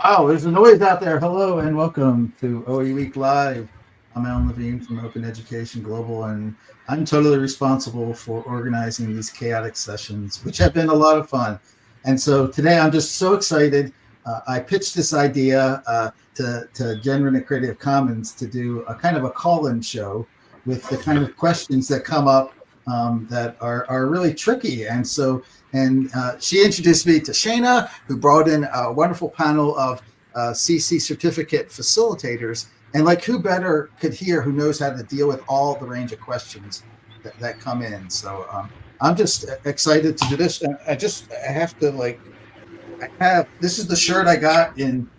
Oh, there's a noise out there. Hello and welcome to OEWeek Live. I'm Alan Levine from Open Education Global, and I'm totally responsible for organizing these chaotic sessions, which have been a lot of fun. And so today I'm just so excited. I pitched this idea to Genrin at Creative Commons to do a kind of a call-in show with the kind of questions that come up that are really tricky. And she introduced me to Shanna, who brought in a wonderful panel of CC certificate facilitators. And like, who better could hear who knows how to deal with all the range of questions that come in. So I'm just excited to do this. And I have to this is the shirt I got in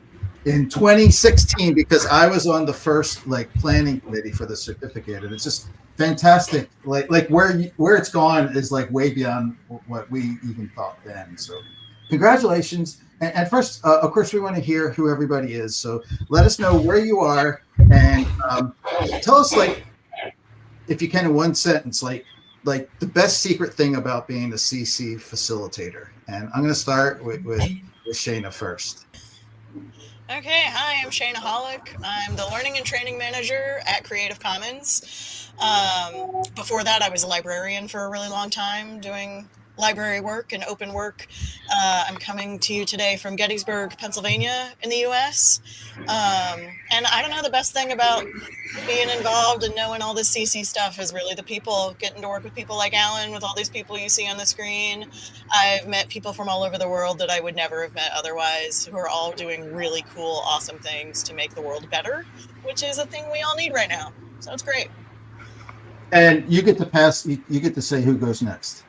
2016 because I was on the first planning committee for the certificate, and it's just fantastic. Like where it's gone is like way beyond what we even thought then. So congratulations. And first, of course, we want to hear who everybody is. So let us know where you are and tell us, if you can, in one sentence, like the best secret thing about being a CC facilitator. And I'm going to start with Shanna first. Okay, hi, I'm Shanna Hollich. I'm the Learning and Training Manager at Creative Commons. Before that, I was a librarian for a really long time doing library work and open work. I'm coming to you today from Gettysburg, Pennsylvania in the U.S. And I don't know, the best thing about being involved and knowing all this CC stuff is really the people, getting to work with people like Alan, with all these people you see on the screen. I've met people from all over the world that I would never have met otherwise, who are all doing really cool, awesome things to make the world better, which is a thing we all need right now. So it's great. And you get to pass, you get to say who goes next.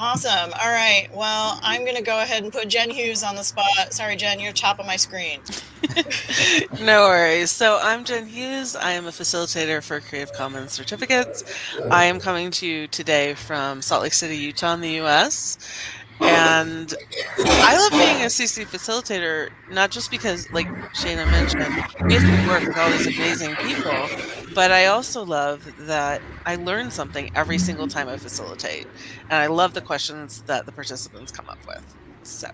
Awesome. All right. Well, I'm going to go ahead and put Jen Hughes on the spot. Sorry, Jen, you're top of my screen. No worries. So I'm Jen Hughes. I am a facilitator for Creative Commons certificates. I am coming to you today from Salt Lake City, Utah in the U.S. And I love being a CC facilitator, not just because, like Shanna mentioned, we have to work with all these amazing people, but I also love that I learn something every single time I facilitate. And I love the questions that the participants come up with. So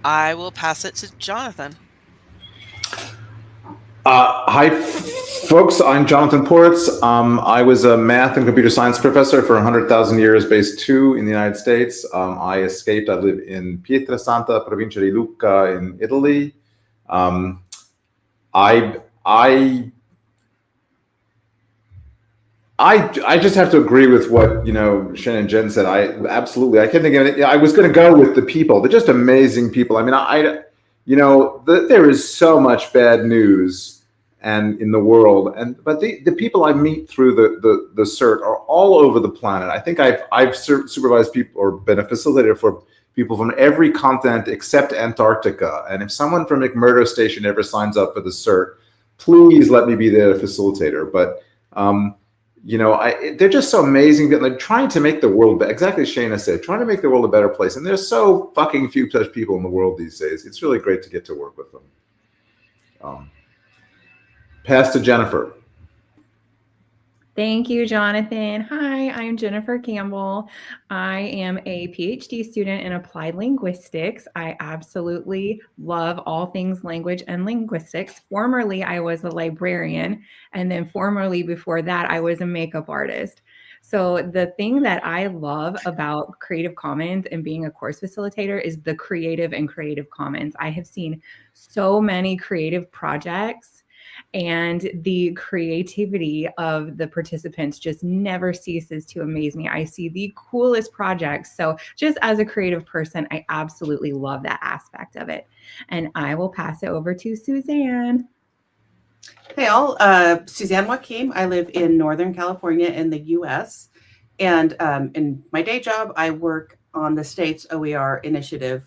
I will pass it to Jonathan. Hi, folks. I'm Jonathan Poritz. I was a math and computer science professor for 100,000 years, based in the United States. I escaped. I live in Pietrasanta, provincia di Lucca in Italy. I just have to agree with what Shannon and Jen said. I couldn't think of it. I was going to go with the people. They're just amazing people. I mean, there is so much bad news and in the world, but the people I meet through the CERT are all over the planet. I think I've supervised people or been a facilitator for people from every continent except Antarctica. And if someone from McMurdo Station ever signs up for the CERT, please let me be their facilitator. But they're just so amazing. They're trying to make the world, exactly as Shanna said, trying to make the world a better place. And there's so fucking few such people in the world these days. It's really great to get to work with them. Pass to Jennifer. Thank you, Jonathan. Hi, I'm Jennifer Campbell. I am a PhD student in applied linguistics. I absolutely love all things language and linguistics. Formerly, I was a librarian, and then formerly before that, I was a makeup artist. So the thing that I love about Creative Commons and being a course facilitator is the creative and Creative Commons. I have seen so many creative projects, and the creativity of the participants just never ceases to amaze me. I see the coolest projects. So just as a creative person, I absolutely love that aspect of it. And I will pass it over to Suzanne. Hey all, Suzanne Wakim. I live in Northern California in the US. And in my day job, I work on the state's OER initiative,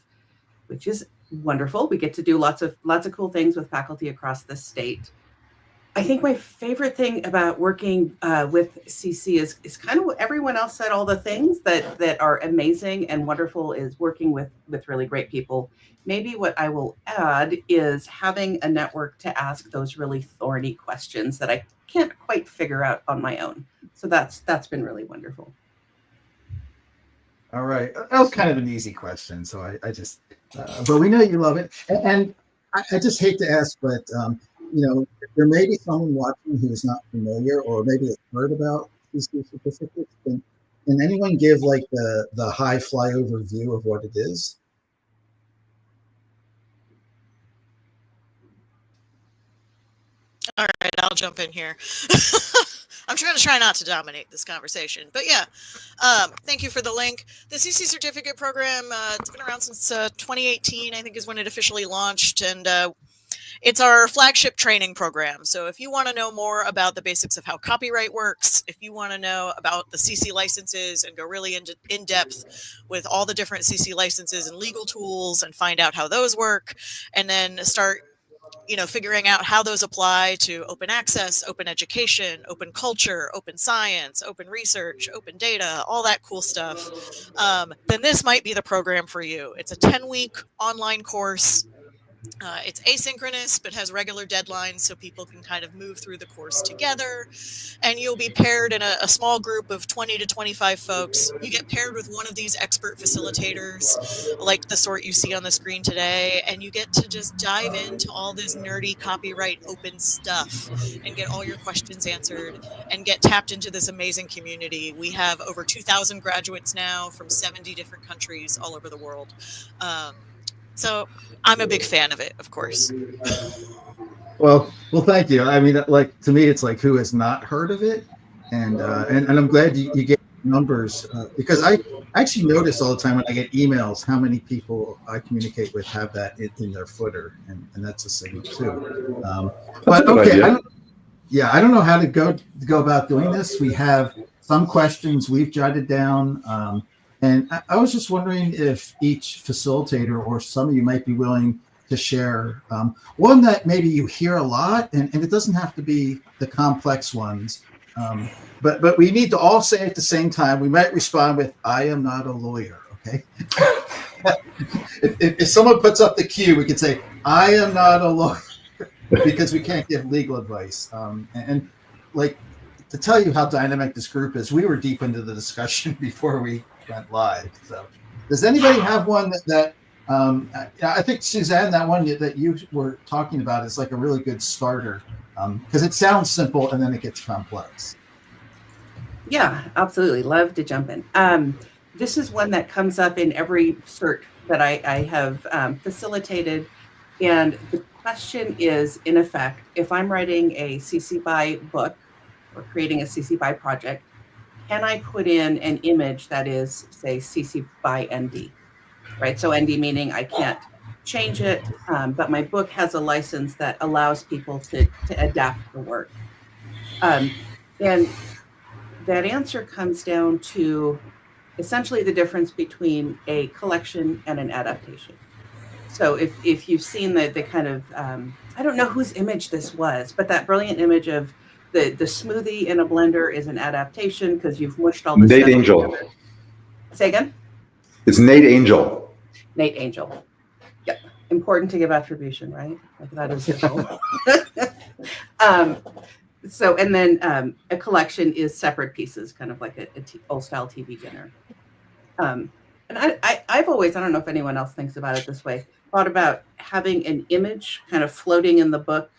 which is wonderful. We get to do lots of cool things with faculty across the state. I think my favorite thing about working with CC is kind of what everyone else said, all the things that are amazing and wonderful is working with really great people. Maybe what I will add is having a network to ask those really thorny questions that I can't quite figure out on my own. So that's been really wonderful. All right. That was kind of an easy question. So I just, but we know you love it. And I just hate to ask, but there may be someone watching who is not familiar, or maybe has heard about these certificates. Can anyone give like the high flyover view of what it is? All right, I'll jump in here. I'm trying to try not to dominate this conversation, but yeah, thank you for the link. The CC certificate program, it's been around since 2018, I think is when it officially launched, and it's our flagship training program. So if you want to know more about the basics of how copyright works, if you want to know about the CC licenses and go really in depth with all the different CC licenses and legal tools and find out how those work, and then start figuring out how those apply to open access, open education, open culture, open science, open research, open data, all that cool stuff, then this might be the program for you. It's a 10-week online course. It's asynchronous, but has regular deadlines so people can kind of move through the course together. And you'll be paired in a small group of 20 to 25 folks. You get paired with one of these expert facilitators, like the sort you see on the screen today, and you get to just dive into all this nerdy copyright open stuff and get all your questions answered and get tapped into this amazing community. We have over 2,000 graduates now from 70 different countries all over the world. So I'm a big fan of it, of course. Well, thank you. I mean, like, to me, it's like, who has not heard of it? And I'm glad you get numbers, because I actually notice all the time when I get emails how many people I communicate with have that in their footer, and that's a signal too. But okay, I don't know how to go about doing this. We have some questions we've jotted down. And I was just wondering if each facilitator or some of you might be willing to share one that maybe you hear a lot, and it doesn't have to be the complex ones, but we need to all say at the same time. We might respond with, "I am not a lawyer." Okay. if someone puts up the cue, we can say, "I am not a lawyer," because we can't give legal advice. And like, to tell you how dynamic this group is, we were deep into the discussion before we went live. So does anybody have one that I think, Suzanne, that one that you were talking about is like a really good starter, because it sounds simple and then it gets complex. Yeah, absolutely. Love to jump in. This is one that comes up in every cert that I have facilitated. And the question is, in effect, if I'm writing a CC BY book or creating a CC BY project, can I put in an image that is, say, CC BY ND, right? So ND meaning I can't change it, but my book has a license that allows people to adapt the work. And that answer comes down to essentially the difference between a collection and an adaptation. So if you've seen the kind of, I don't know whose image this was, but that brilliant image of the smoothie in a blender is an adaptation because you've mushed all this Nate stuff Angel. together. Say again? It's Nate Angel. Nate Angel. Yep. Important to give attribution, right? Like that is his role. So, and then a collection is separate pieces, kind of like a old style TV dinner. And I've always, I don't know if anyone else thinks about it this way, thought about having an image kind of floating in the book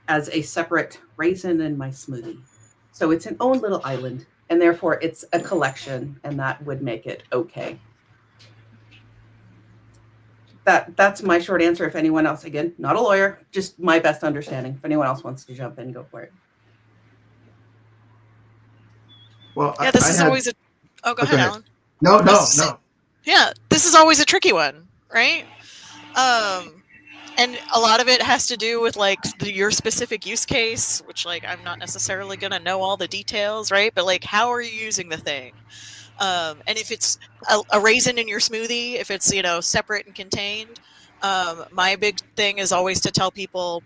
as a separate raisin in my smoothie. So it's an own little island, and therefore it's a collection, and that would make it okay. That's my short answer. If anyone else, again, not a lawyer, just my best understanding. If anyone else wants to jump in, go for it. Well, Yeah, this is always a... Oh, go ahead, Alan. No. Yeah, this is always a tricky one, right? And a lot of it has to do with like your specific use case, which like I'm not necessarily going to know all the details, right? But like, how are you using the thing? And if it's a raisin in your smoothie, if it's, separate and contained, my big thing is always to tell people,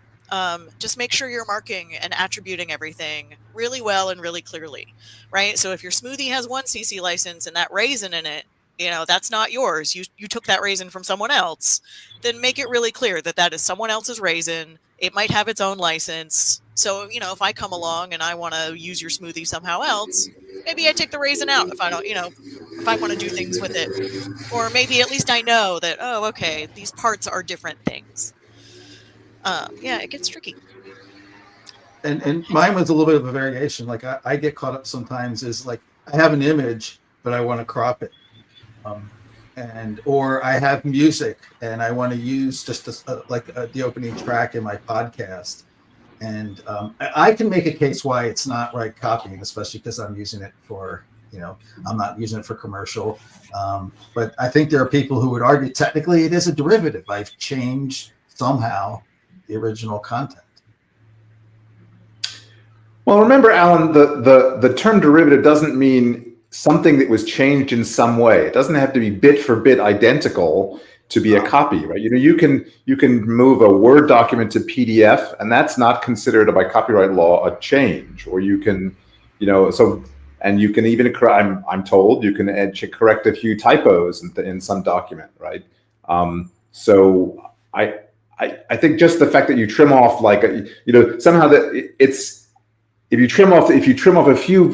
just make sure you're marking and attributing everything really well and really clearly, right? So if your smoothie has one CC license and that raisin in it, that's not yours. You took that raisin from someone else. Then make it really clear that that is someone else's raisin. It might have its own license. So, if I come along and I want to use your smoothie somehow else, maybe I take the raisin out if I don't, if I want to do things with it. Or maybe at least I know that, oh, okay, these parts are different things. yeah, it gets tricky. And mine was a little bit of a variation. Like I get caught up sometimes is like I have an image, but I want to crop it. Or I have music and I want to use just the opening track in my podcast. And I can make a case why it's not right copying, especially because I'm using it for, I'm not using it for commercial. But I think there are people who would argue technically it is a derivative. I've changed somehow the original content. Well, remember, Alan, the term derivative doesn't mean something that was changed in some way. It doesn't have to be bit for bit identical to be a copy, right? You can move a Word document to PDF, and that's not considered by copyright law a change. Or you can, and you can even, I'm told, you can correct a few typos in some document, right? So I think just the fact that you trim off somehow that it's. If you trim off a few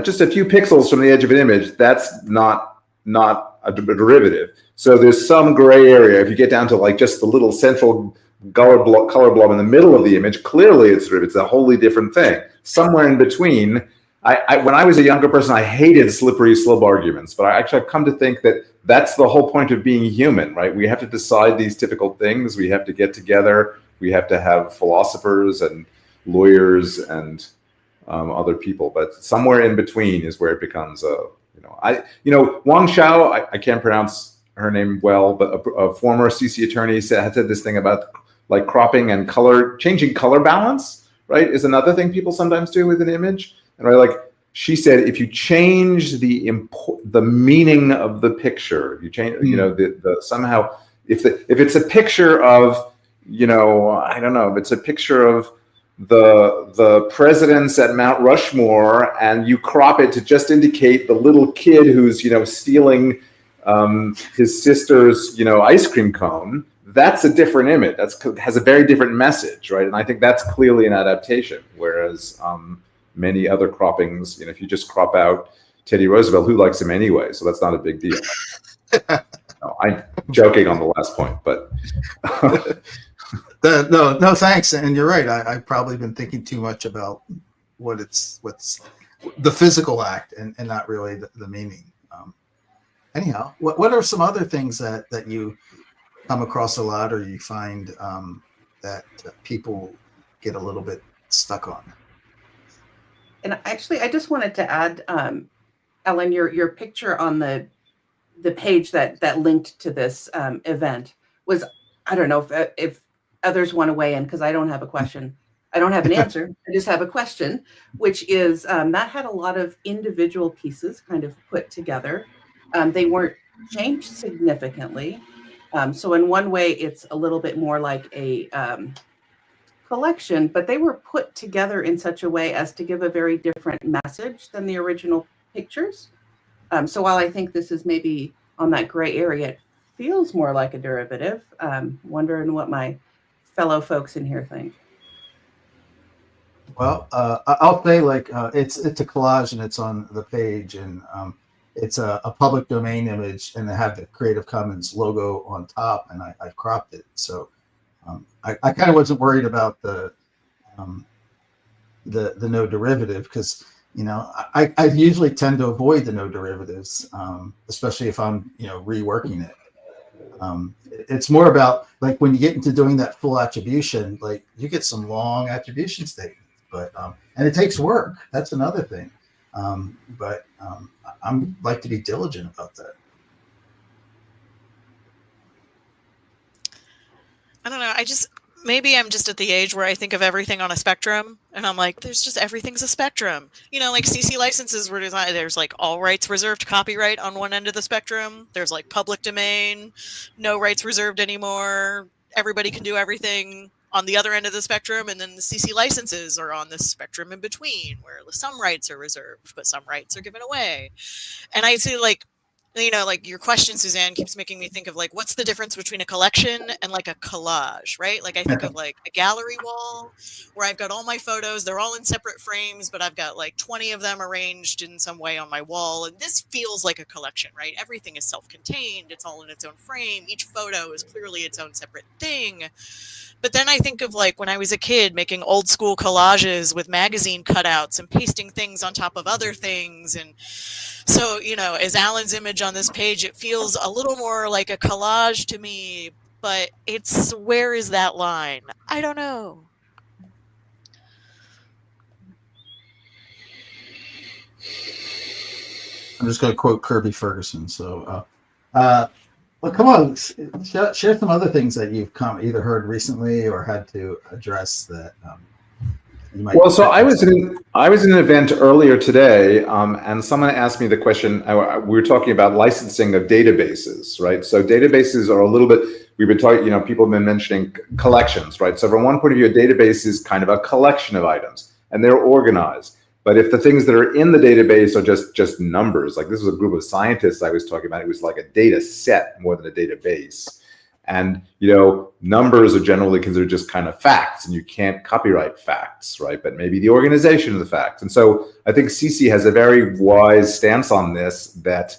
just a few pixels from the edge of an image, that's not a derivative. So there's some gray area. If you get down to just the little central color blob in the middle of the image, clearly it's a wholly different thing. Somewhere in between, when I was a younger person, I hated slippery slope arguments, but I've come to think that that's the whole point of being human, right? We have to decide these difficult things. We have to get together. We have to have philosophers and lawyers and other people, but somewhere in between is where it becomes Wang Xiao, I can't pronounce her name well, but a former CC attorney said this thing about cropping and changing color balance, right, is another thing people sometimes do with an image. And she said, if you change the meaning of the picture, if you change, the somehow, if it's a picture of, I don't know, if it's a picture of the presidents at Mount Rushmore, and you crop it to just indicate the little kid who's stealing his sister's ice cream cone, that's a different image. Has a very different message, right? And I think that's clearly an adaptation. Whereas many other croppings, if you just crop out Teddy Roosevelt, who likes him anyway? So that's not a big deal. No, I'm joking on the last point, but. No, thanks. And you're right. I've probably been thinking too much about what's the physical act and not really the meaning. Anyhow, what are some other things that you come across a lot, or you find that people get a little bit stuck on? And actually, I just wanted to add, Ellen, your picture on the page that linked to this event was, I don't know if others want to weigh in, because I don't have a question. I don't have an answer. I just have a question, which is that had a lot of individual pieces kind of put together. They weren't changed significantly. So in one way, it's a little bit more like a collection, but they were put together in such a way as to give a very different message than the original pictures. So while I think this is maybe on that gray area, it feels more like a derivative. Wondering what my fellow folks in here think. Well, I'll say it's a collage and it's on the page, and it's a public domain image, and they have the Creative Commons logo on top, and I cropped it. So I kind of wasn't worried about the no derivative, because I usually tend to avoid the no derivatives, especially if I'm reworking it. It's more about when you get into doing that full attribution, you get some long attribution statements, but and it takes work. That's another thing. But I'm like to be diligent about that. I don't know. Maybe I'm just at the age where I think of everything on a spectrum, and I'm like, everything's a spectrum. CC licenses were designed, there's all rights reserved copyright on one end of the spectrum. There's public domain, no rights reserved anymore. Everybody can do everything on the other end of the spectrum. And then the CC licenses are on this spectrum in between, where some rights are reserved, but some rights are given away. And I see you know, like your question, Suzanne, keeps making me think of like, what's the difference between a collection and like a collage, right? Like I think of like a gallery wall where I've got all my photos, they're all in separate frames, but I've got like 20 of them arranged in some way on my wall. And this feels like a collection, right? Everything is self-contained. It's all in its own frame. Each photo is clearly its own separate thing. But then I think of like when I was a kid making old school collages with magazine cutouts and pasting things on top of other things. And so, you know, as Alan's image on this page, it feels a little more like a collage to me, but it's, where is that line? I don't know. I'm just going to quote Kirby Ferguson. So, well, come on, share some other things that you've either heard recently or had to address that you might. Well, so I was in an event earlier today, and someone asked me the question. We were talking about licensing of databases, right? So databases are a little bit. We've been talking. You know, people have been mentioning collections, right? So from one point of view, a database is kind of a collection of items, and they're organized. But if the things that are in the database are just numbers, like this was a group of scientists I was talking about, it was like a data set more than a database. And, you know, numbers are generally considered just kind of facts, and you can't copyright facts, right? But maybe the organization of the facts. And so I think CC has a very wise stance on this, that,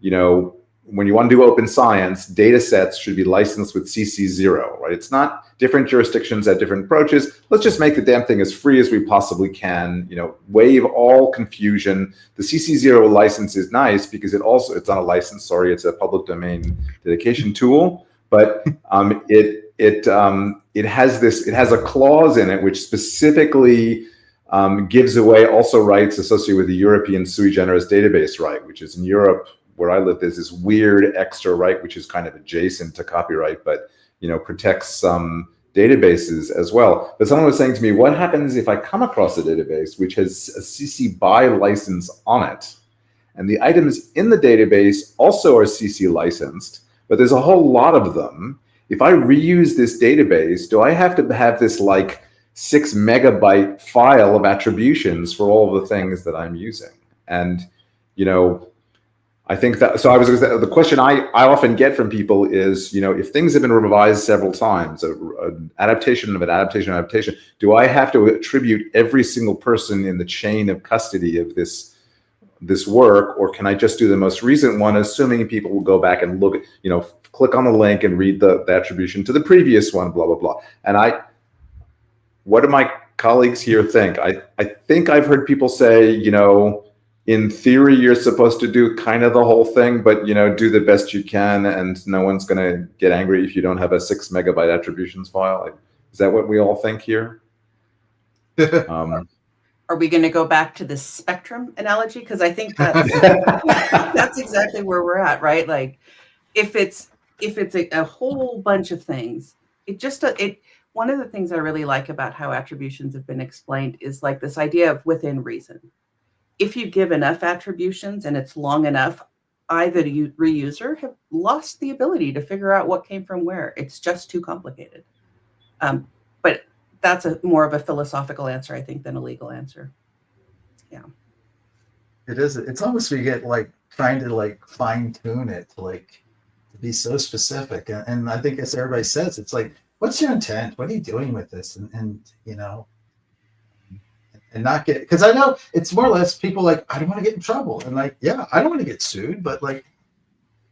you know, when you want to do open science, data sets should be licensed with CC0, right? It's not different jurisdictions have different approaches. Let's just make the damn thing as free as we possibly can, you know, waive all confusion. The CC0 license is nice because it's not a license, sorry, it's a public domain dedication tool, but it has a clause in it which specifically gives away also rights associated with the European sui generis database right, which is in Europe, where I live, there's this weird extra right, which is kind of adjacent to copyright, but, you know, protects some databases as well. But someone was saying to me, what happens if I come across a database which has a CC BY license on it, and the items in the database also are CC licensed, but there's a whole lot of them. If I reuse this database, do I have to have this like 6 megabyte file of attributions for all of the things that I'm using? And, you know, I think that, so the question I often get from people is, you know, if things have been revised several times, an adaptation of an adaptation, do I have to attribute every single person in the chain of custody of this work, or can I just do the most recent one, assuming people will go back and look, you know, click on the link and read the attribution to the previous one, blah, blah, blah. And what do my colleagues here think? I think I've heard people say, you know, in theory, you're supposed to do kind of the whole thing, but, you know, do the best you can, and no one's going to get angry if you don't have a 6 megabyte attributions file. Is that what we all think here? Are we going to go back to the spectrum analogy? Because I think that's that's exactly where we're at, right? Like, if it's a whole bunch of things, one of the things I really like about how attributions have been explained is like this idea of within reason. If you give enough attributions and it's long enough, I, the reuser, have lost the ability to figure out what came from where. It's just too complicated. But that's more of a philosophical answer, I think, than a legal answer. Yeah. It is. It's almost we get like trying to like fine tune it to be so specific. And I think as everybody says, it's like, what's your intent? What are you doing with this? And you know, and not get, because I know it's more or less people like, I don't want to get in trouble. And like, yeah, I don't want to get sued, but like,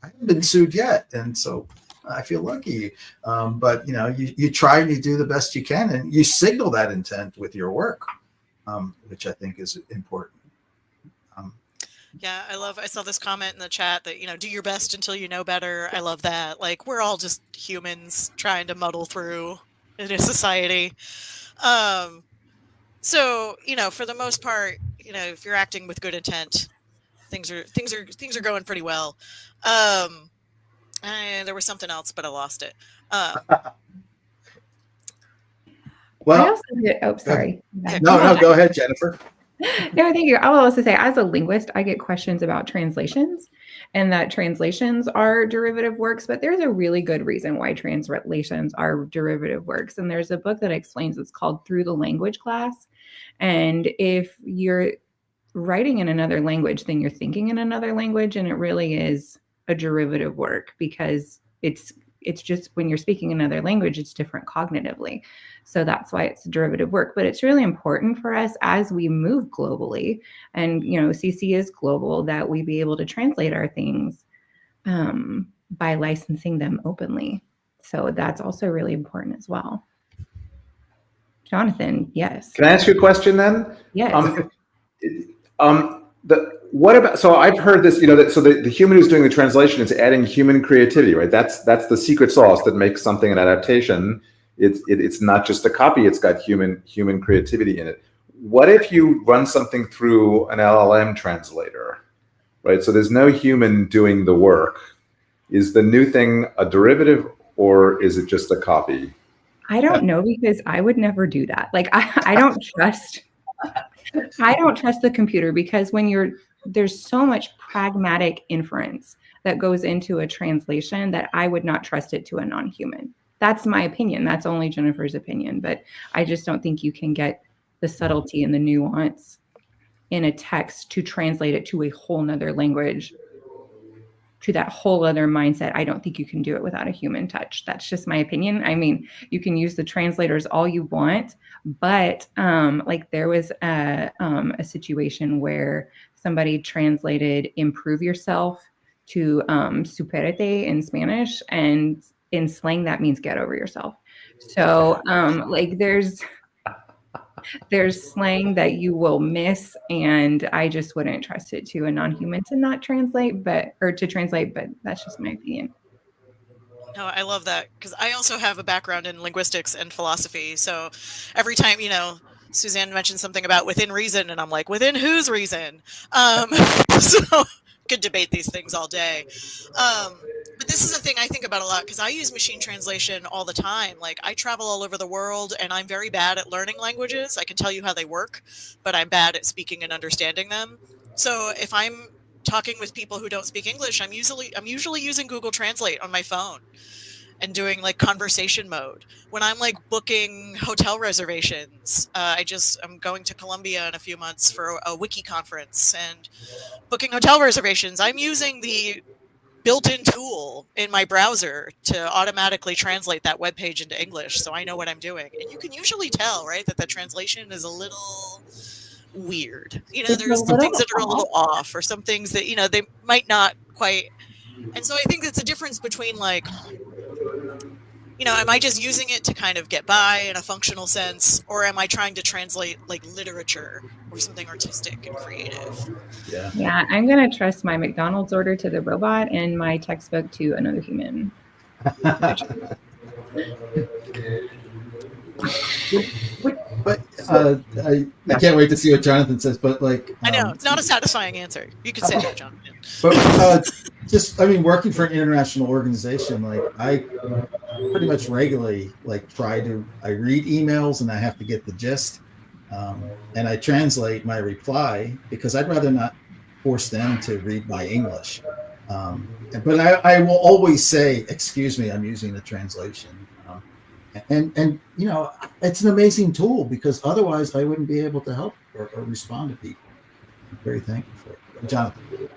I haven't been sued yet. And so I feel lucky. But you know, you try and you do the best you can, and you signal that intent with your work, which I think is important. Yeah, I saw this comment in the chat that, you know, do your best until you know better. I love that. Like, we're all just humans trying to muddle through in a society. So, you know, for the most part, you know, if you're acting with good intent, things are going pretty well. There was something else, but I lost it. Well, sorry. No, go ahead, Jennifer. No, thank you. I will also say, as a linguist, I get questions about translations, and that translations are derivative works, but there's a really good reason why translations are derivative works. And there's a book that explains, it's called Through the Language Class. And if you're writing in another language, then you're thinking in another language, and it really is a derivative work, because it's just when you're speaking another language, it's different cognitively. So that's why it's derivative work. But it's really important for us as we move globally, and CC is global, that we be able to translate our things by licensing them openly. So that's also really important as well. Jonathan, yes. Can I ask you a question then? Yes. What about? So I've heard this. So the human who's doing the translation is adding human creativity, right? That's the secret sauce that makes something an adaptation. It's not just a copy; it's got human creativity in it. What if you run something through an LLM translator, right? So there's no human doing the work. Is the new thing a derivative, or is it just a copy? I don't know, because I would never do that. Like I don't trust. I don't trust the computer, because there's so much pragmatic inference that goes into a translation that I would not trust it to a non-human. That's my opinion. That's only Jennifer's opinion, but I just don't think you can get the subtlety and the nuance in a text to translate it to a whole nother language, to that whole other mindset. I don't think you can do it without a human touch. That's just my opinion. I mean, you can use the translators all you want, but like there was a situation where somebody translated "improve yourself" to "superate" in Spanish, and in slang that means "get over yourself." So like there's slang that you will miss, and I just wouldn't trust it to a non-human to translate, but that's just my opinion. No, I love that, because I also have a background in linguistics and philosophy. So every time, Suzanne mentioned something about within reason, and I'm like, within whose reason? So could debate these things all day. But this is a thing I think about a lot, because I use machine translation all the time. Like, I travel all over the world, and I'm very bad at learning languages. I can tell you how they work, but I'm bad at speaking and understanding them. So if I'm talking with people who don't speak English, I'm usually using Google Translate on my phone and doing like conversation mode. When I'm like booking hotel reservations, I'm going to Colombia in a few months for a wiki conference, and booking hotel reservations, I'm using the built-in tool in my browser to automatically translate that web page into English, so I know what I'm doing. And you can usually tell, right, that the translation is a little weird. There's some things that are a little off, or some things that, they might not quite. And so I think that's a difference between like, am I just using it to kind of get by in a functional sense, or am I trying to translate like literature or something artistic and creative? Yeah, I'm going to trust my McDonald's order to the robot and my textbook to another human. But I can't wait to see what Jonathan says. But like, I know it's not a satisfying answer. You could say that, Jonathan. But working for an international organization, like I pretty much regularly I read emails and I have to get the gist, and I translate my reply, because I'd rather not force them to read my English. But I will always say, "Excuse me, I'm using the translation." And it's an amazing tool, because otherwise I wouldn't be able to help or respond to people. I'm very thankful for it. Jonathan.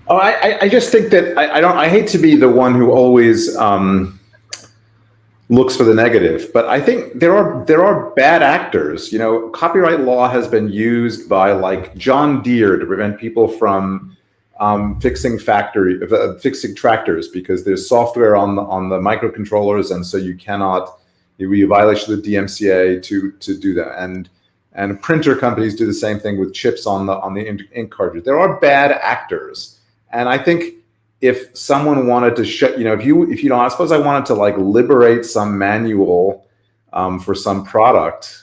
Oh, I just think that I hate to be the one who always looks for the negative, but I think there are bad actors. Copyright law has been used by like John Deere to prevent people from fixing tractors, because there's software on the microcontrollers, and so you cannot, you violation of the DMCA to do that. And printer companies do the same thing with chips on the ink cartridge. There are bad actors, and I think if someone wanted to I suppose I wanted to like liberate some manual for some product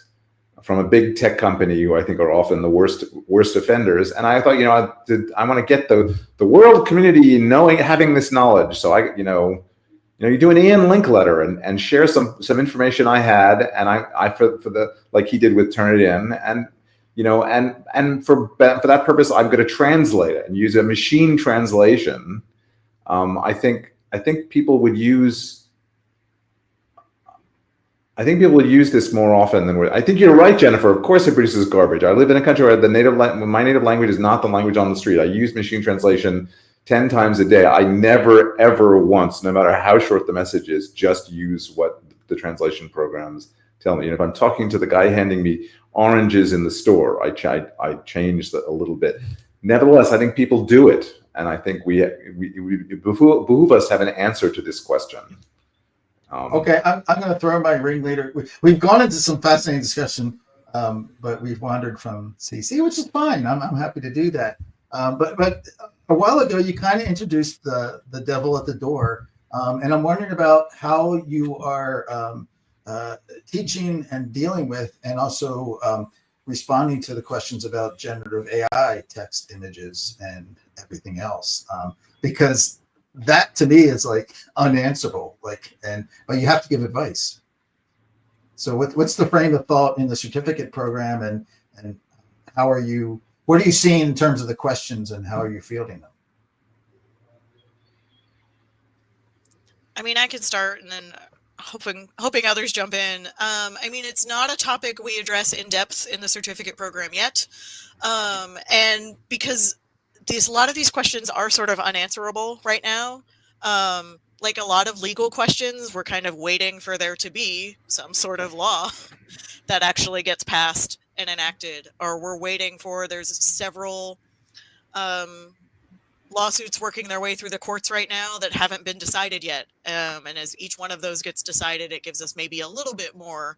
from a big tech company, who I think are often the worst offenders. And I thought, I want to get the world community having this knowledge. So you do an Ian link letter and share some information I had, and I for the, like he did with Turnitin, and for that purpose, I'm going to translate it and use a machine translation. I think people would use. I think people use this more often than I think you're right, Jennifer. Of course it produces garbage. I live in a country where my native language is not the language on the street. I use machine translation 10 times a day. I never, ever once, no matter how short the message is, just use what the translation programs tell me. And if I'm talking to the guy handing me oranges in the store, I change a little bit. Nevertheless, I think people do it. And I think it behoove us to have an answer to this question. Okay, I'm going to throw my ringleader. We've gone into some fascinating discussion, but we've wandered from CC, which is fine. I'm happy to do that. But a while ago, you kind of introduced the devil at the door, and I'm wondering about how you are teaching and dealing with, and also responding to the questions about generative AI, text, images, and everything else, because that to me is like unanswerable. But you have to give advice. So what's the frame of thought in the certificate program, and how are you? What are you seeing in terms of the questions, and how are you fielding them? I mean, I can start, and then hoping others jump in. I mean, it's not a topic we address in depth in the certificate program yet, and because a lot of these questions are sort of unanswerable right now. Like a lot of legal questions, we're kind of waiting for there to be some sort of law that actually gets passed and enacted, or we're waiting for there's several lawsuits working their way through the courts right now that haven't been decided yet. And as each one of those gets decided, it gives us maybe a little bit more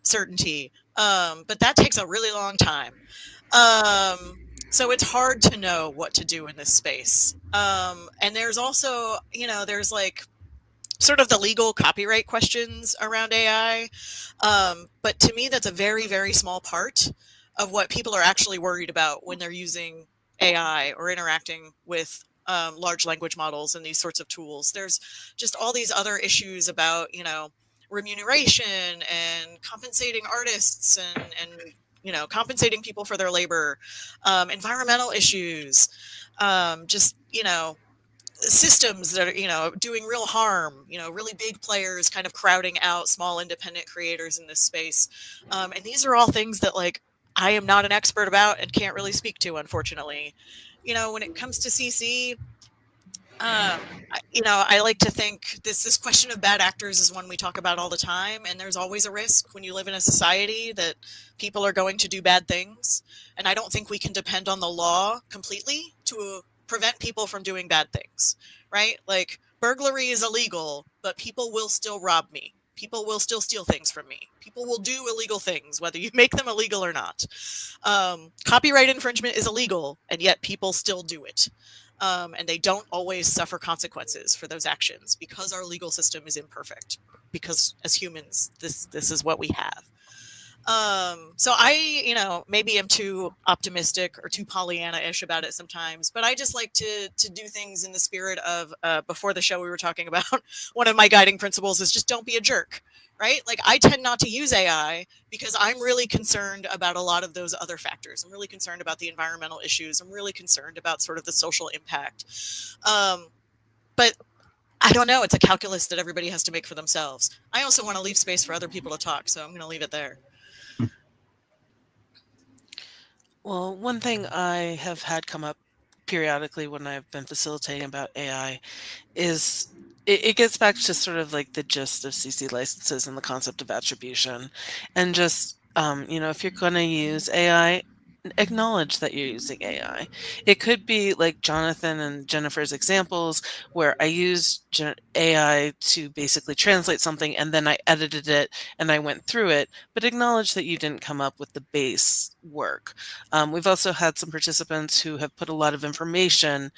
certainty. But that takes a really long time. So it's hard to know what to do in this space. And there's also, there's like sort of the legal copyright questions around AI. But to me, that's a very, very small part of what people are actually worried about when they're using AI or interacting with large language models and these sorts of tools. There's just all these other issues about, remuneration and compensating artists and compensating people for their labor, environmental issues, just, systems that are, doing real harm, really big players kind of crowding out small independent creators in this space. And these are all things that I am not an expert about and can't really speak to, unfortunately. When it comes to CC, I like to think this question of bad actors is one we talk about all the time. And there's always a risk when you live in a society that people are going to do bad things. And I don't think we can depend on the law completely to prevent people from doing bad things, right? Like burglary is illegal, but people will still rob me. People will still steal things from me. People will do illegal things, whether you make them illegal or not. Copyright infringement is illegal, and yet people still do it. And they don't always suffer consequences for those actions because our legal system is imperfect. Because as humans, this is what we have. So I, maybe I'm too optimistic or too Pollyanna-ish about it sometimes, but I just like to do things in the spirit of, before the show we were talking about, one of my guiding principles is just don't be a jerk, right? Like I tend not to use AI because I'm really concerned about a lot of those other factors. I'm really concerned about the environmental issues. I'm really concerned about sort of the social impact. But I don't know. It's a calculus that everybody has to make for themselves. I also want to leave space for other people to talk, so I'm going to leave it there. Well, one thing I have had come up periodically when I've been facilitating about AI is it gets back to sort of like the gist of CC licenses and the concept of attribution. And just, if you're going to use AI, acknowledge that you're using AI. It could be like Jonathan and Jennifer's examples where I used AI to basically translate something and then I edited it and I went through it, but acknowledge that you didn't come up with the base work. We've also had some participants who have put a lot of information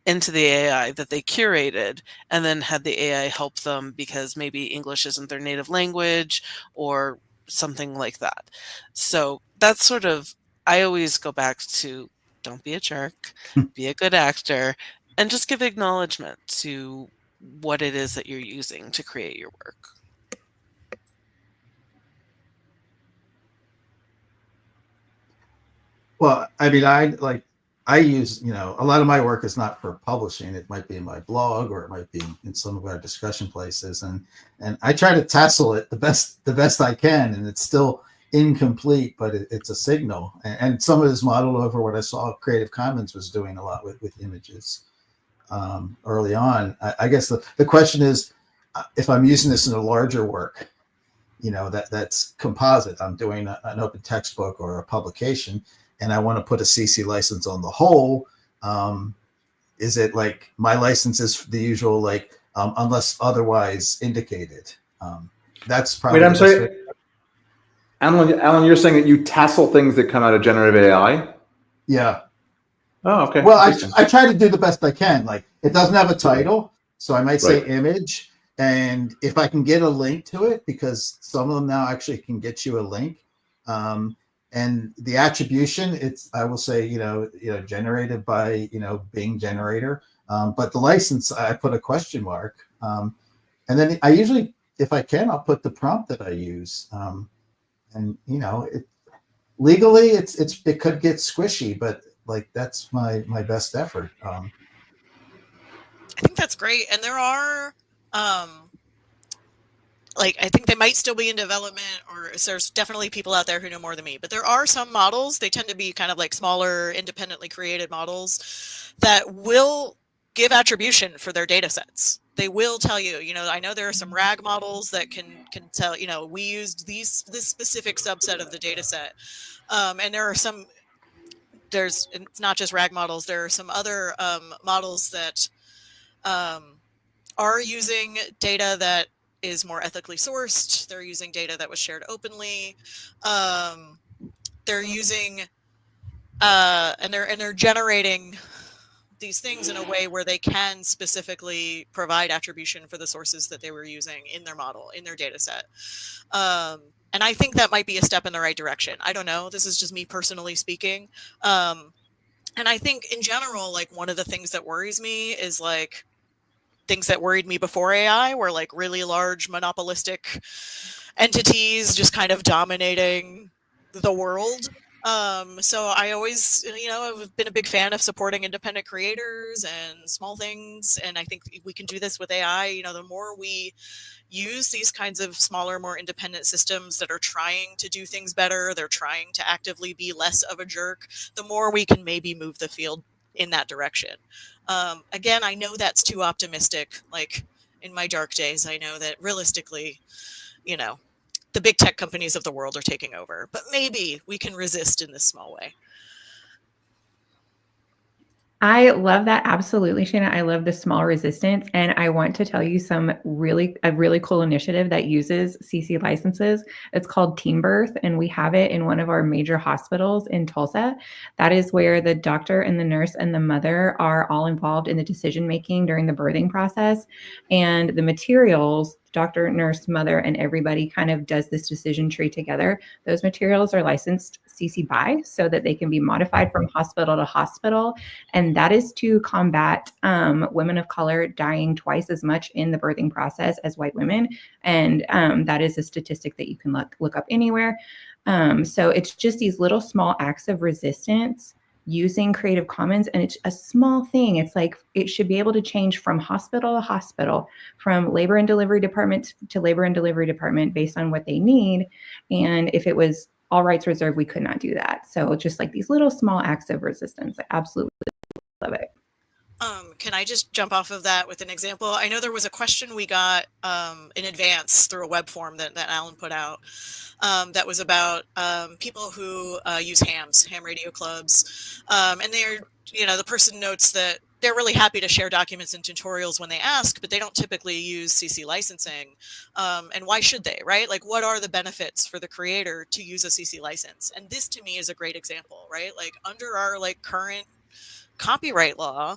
into the AI that they curated and then had the AI help them because maybe English isn't their native language or something like that. So that's sort of, I always go back to don't be a jerk, be a good actor, and just give acknowledgement to what it is that you're using to create your work. Well, I mean, I like I use, a lot of my work is not for publishing. It might be in my blog, or it might be in some of our discussion places. And I try to tassel it the best I can. And it's still incomplete, but it's a signal. And some of this modeled over what I saw Creative Commons was doing a lot with images early on. I guess the question is, if I'm using this in a larger work, that's composite. I'm doing an open textbook or a publication, and I want to put a CC license on the whole. Is it like my license is the usual, like unless otherwise indicated? That's probably. Wait, I'm sorry, Alan. You're saying that you tassel things that come out of generative AI? Yeah. Oh, okay. Well, I try to do the best I can. Like, it doesn't have a title, so I might say Right. image. And if I can get a link to it, because some of them now actually can get you a link, and the attribution, I will say, generated by, Bing generator. But the license, I put a question mark. And then I usually, if I can, I'll put the prompt that I use. And legally it could get squishy, but like, that's my best effort. I think that's great. And there are, I think they might still be in development, or there's definitely people out there who know more than me, but there are some models, they tend to be kind of like smaller, independently created models that will give attribution for their data sets. They will tell you, I know there are some RAG models that can tell, we used this specific subset of the data set. And there are it's not just RAG models, there are some other models that are using data that is more ethically sourced. They're using data that was shared openly. They're using and they're generating these things in a way where they can specifically provide attribution for the sources that they were using in their model, in their data set. And I think that might be a step in the right direction. I don't know. This is just me personally speaking. And I think in general, like, one of the things that worries me is like things that worried me before AI were like really large monopolistic entities just kind of dominating the world. So I always, I've been a big fan of supporting independent creators and small things. And I think we can do this with AI. The more we use these kinds of smaller, more independent systems that are trying to do things better, they're trying to actively be less of a jerk, the more we can maybe move the field in that direction. Again, I know that's too optimistic. Like, in my dark days, I know that realistically, the big tech companies of the world are taking over, but maybe we can resist in this small way. I love that. Absolutely, Shanna. I love the small resistance. And I want to tell you a really cool initiative that uses CC licenses. It's called Team Birth, and we have it in one of our major hospitals in Tulsa. That is where the doctor and the nurse and the mother are all involved in the decision-making during the birthing process. And the materials, doctor, nurse, mother, and everybody kind of does this decision tree together. Those materials are licensed CC BY so that they can be modified from hospital to hospital. And that is to combat women of color dying twice as much in the birthing process as white women. And that is a statistic that you can look up anywhere. So it's just these little small acts of resistance using Creative Commons, and it's a small thing. It's like it should be able to change from hospital to hospital, from labor and delivery department to labor and delivery department based on what they need. And if it was all rights reserved, we could not do that. So just like these little small acts of resistance, I absolutely love it. Can I just jump off of that with an example? I know there was a question we got in advance through a web form that Alan put out that was about people who use ham radio clubs. And they're, the person notes that they're really happy to share documents and tutorials when they ask, but they don't typically use CC licensing. And why should they, right? Like, what are the benefits for the creator to use a CC license? And this to me is a great example, right? Like, under our current copyright law,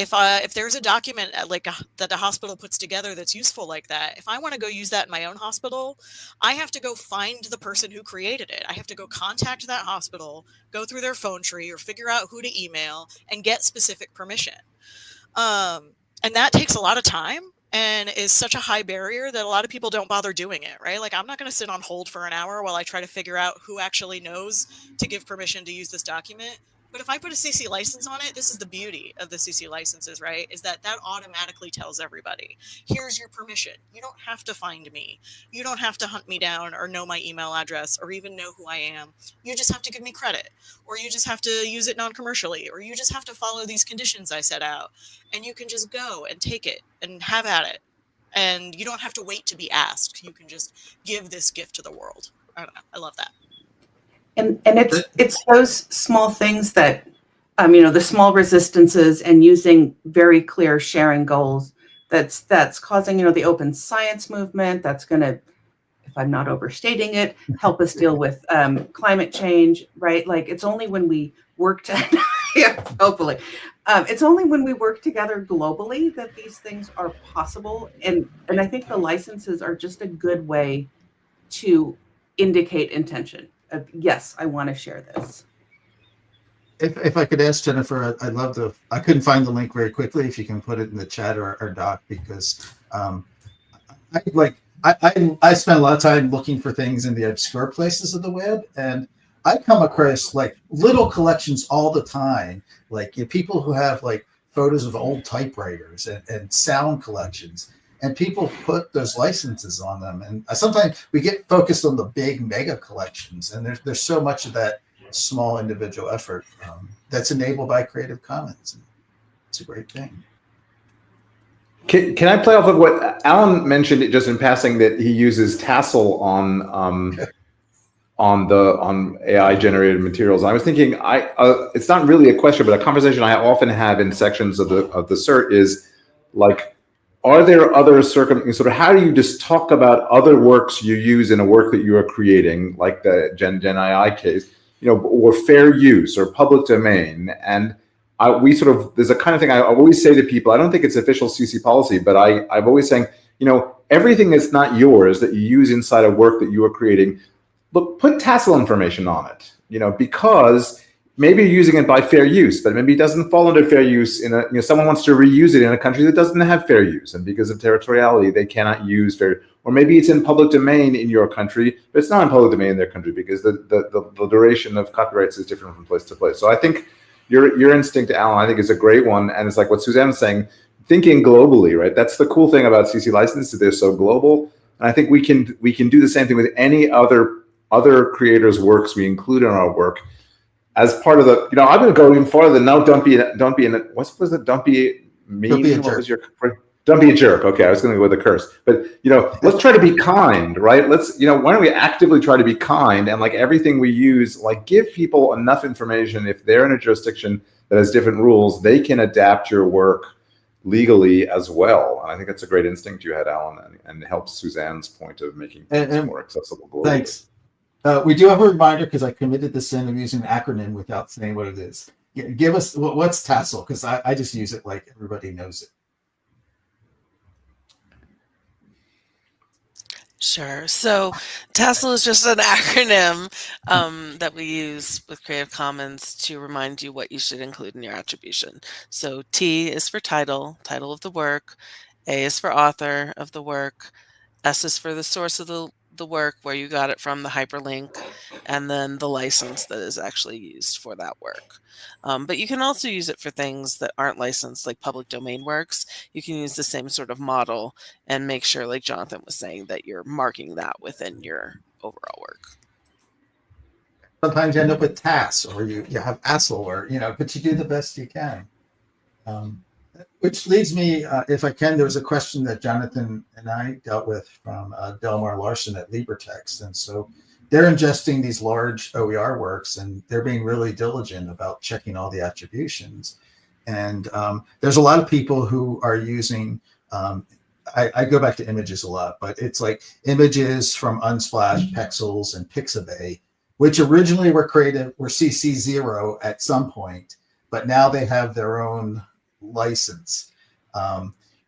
if there's a document that the hospital puts together that's useful like that, if I want to go use that in my own hospital, I have to go find the person who created it. I have to go contact that hospital, go through their phone tree, or figure out who to email and get specific permission. And that takes a lot of time and is such a high barrier that a lot of people don't bother doing it, right? Like, I'm not going to sit on hold for an hour while I try to figure out who actually knows to give permission to use this document. But if I put a CC license on it, this is the beauty of the CC licenses, right? Is that automatically tells everybody, here's your permission. You don't have to find me. You don't have to hunt me down or know my email address or even know who I am. You just have to give me credit, or you just have to use it non-commercially, or you just have to follow these conditions I set out. And you can just go and take it and have at it. And you don't have to wait to be asked. You can just give this gift to the world. I don't know. I love that. And it's those small things that, the small resistances and using very clear sharing goals that's causing, the open science movement. That's going to, if I'm not overstating it, help us deal with climate change, right? Like it's only when we work hopefully, it's only when we work together globally that these things are possible. And I think the licenses are just a good way to indicate intention. Yes, I want to share this. If I could ask Jennifer, I couldn't find the link very quickly. If you can put it in the chat or doc, because I spend a lot of time looking for things in the obscure places of the web, and I come across like little collections all the time, like people who have like photos of old typewriters and sound collections. And people put those licenses on them. And sometimes we get focused on the big mega collections. And there's so much of that small individual effort that's enabled by Creative Commons. It's a great thing. Can I play off of what Alan mentioned just in passing, that he uses Tassel on AI generated materials? I was thinking, it's not really a question, but a conversation I often have in sections of the CERT is like, are there other circumstances? Sort of, how do you just talk about other works you use in a work that you are creating, like the Gen AI case, or fair use or public domain? And there's a kind of thing I always say to people. I don't think it's official CC policy, but I'm always saying, everything that's not yours that you use inside a work that you are creating, look, put Tassel information on it, because maybe you're using it by fair use, but maybe it doesn't fall under fair use someone wants to reuse it in a country that doesn't have fair use, and because of territoriality, they cannot use fair. Or maybe it's in public domain in your country, but it's not in public domain in their country because the duration of copyrights is different from place to place. So I think your instinct, Alan, I think is a great one, and it's like what Suzanne was saying, thinking globally, right? That's the cool thing about CC licenses; they're so global, and I think we can do the same thing with any other creators' works we include in our work. As part of the, I'm going to go even farther than no, don't be in it. What was it? Don't be mean. Don't be a what jerk. Was your? Don't be a jerk. Okay, I was going to go with a curse, but let's try to be kind, right? Let's, why don't we actively try to be kind, and like everything we use, like give people enough information. If they're in a jurisdiction that has different rules, they can adapt your work legally as well. And I think that's a great instinct you had, Alan, and helps Suzanne's point of making things more accessible globally. Thanks. We do have a reminder, because I committed the sin of using an acronym without saying what it is. Give us, what's Tassel? Because I just use it like everybody knows it. Sure. So Tassel is just an acronym that we use with Creative Commons to remind you what you should include in your attribution. So T is for title of the work. A is for author of the work. S is for the source of the work, where you got it from, the hyperlink, and then the license that is actually used for that work. But you can also use it for things that aren't licensed, like public domain works. You can use the same sort of model and make sure, like Jonathan was saying, that you're marking that within your overall work. Sometimes you end up with TAS, or you have ASL, or but you do the best you can. Which leads me, if I can, there was a question that Jonathan and I dealt with from Delmar Larson at LibreText. And so they're ingesting these large OER works, and they're being really diligent about checking all the attributions. And there's a lot of people who are using, I go back to images a lot, but it's like images from Unsplash, Pexels, and Pixabay, which originally were CC0 at some point, but now they have their own license.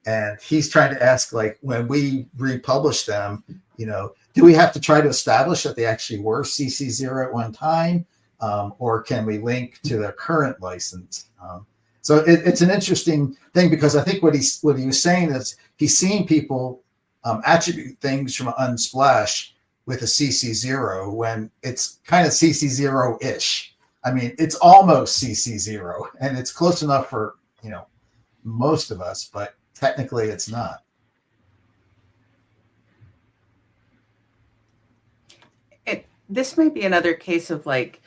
And he's trying to ask, like, when we republish them, do we have to try to establish that they actually were CC0 at one time, or can we link to their current license? So it's an interesting thing, because I think what he was saying is he's seeing people attribute things from Unsplash with a CC0 when it's kind of CC0-ish. I mean, it's almost CC0, and it's close enough for, most of us, but technically it's not. This might be another case of like,